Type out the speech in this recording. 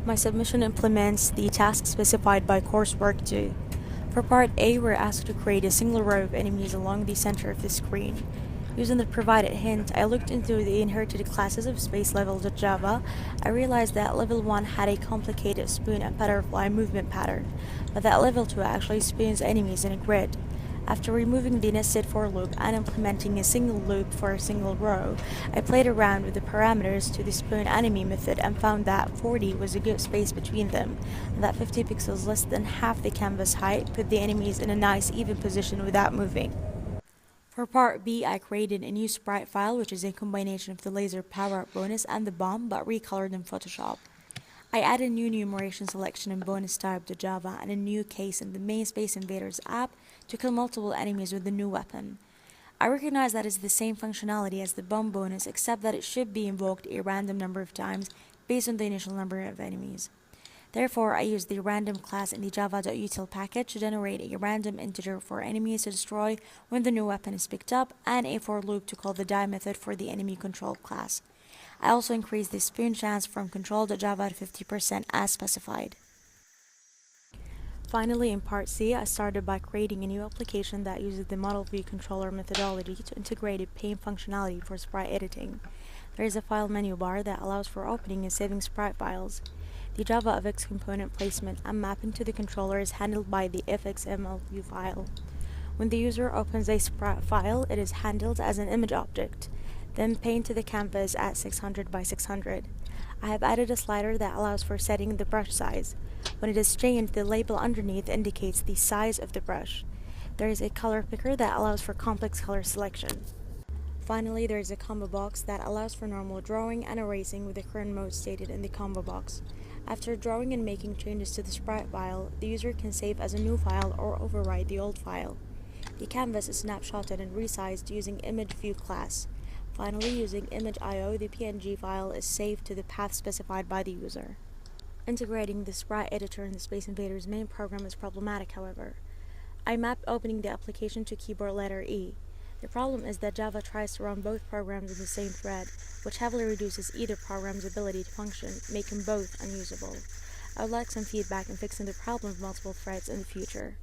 My submission implements the task specified by coursework 2. For part A, we're asked to create a single row of enemies along the center of the screen. Using the provided hint, I looked into the inherited classes of space-level.java. I realized that level 1 had a complicated spoon and butterfly movement pattern, but that level 2 actually spoons enemies in a grid. After removing the nested for loop and implementing a single loop for a single row, I played around with the parameters to the spoon enemy method and found that 40 was a good space between them, and that 50 pixels less than half the canvas height put the enemies in a nice even position without moving. For part B, I created a new sprite file which is a combination of the laser power-up bonus and the bomb but recolored in Photoshop. I added a new enumeration selection in bonus type.java and a new case in the main Space Invaders app to kill multiple enemies with the new weapon. I recognize that it's the same functionality as the bomb bonus except that it should be invoked a random number of times based on the initial number of enemies. Therefore, I used the random class in the java.util package to generate a random integer for enemies to destroy when the new weapon is picked up and a for loop to call the die method for the enemy control class. I also increased the spoon chance from control.java to 50% as specified. Finally, in part C, I started by creating a new application that uses the model view controller methodology to integrate a pane functionality for sprite editing. There is a file menu bar that allows for opening and saving sprite files. The Java fx component placement and mapping to the controller is handled by the fxml file. When the user opens a sprite file, it is handled as an image object, then paint to the canvas at 600 by 600. I have added a slider that allows for setting the brush size. When it is changed, the label underneath indicates the size of the brush. There is a color picker that allows for complex color selection. Finally, there is a combo box that allows for normal drawing and erasing with the current mode stated in the combo box. After drawing and making changes to the sprite file, the user can save as a new file or overwrite the old file. The canvas is snapshotted and resized using image view class. Finally, using image.io, the PNG file is saved to the path specified by the user. Integrating the sprite editor in the Space Invaders main program is problematic, however. I mapped opening the application to keyboard letter E. The problem is that Java tries to run both programs in the same thread, which heavily reduces either program's ability to function, making both unusable. I would like some feedback in fixing the problem of multiple threads in the future.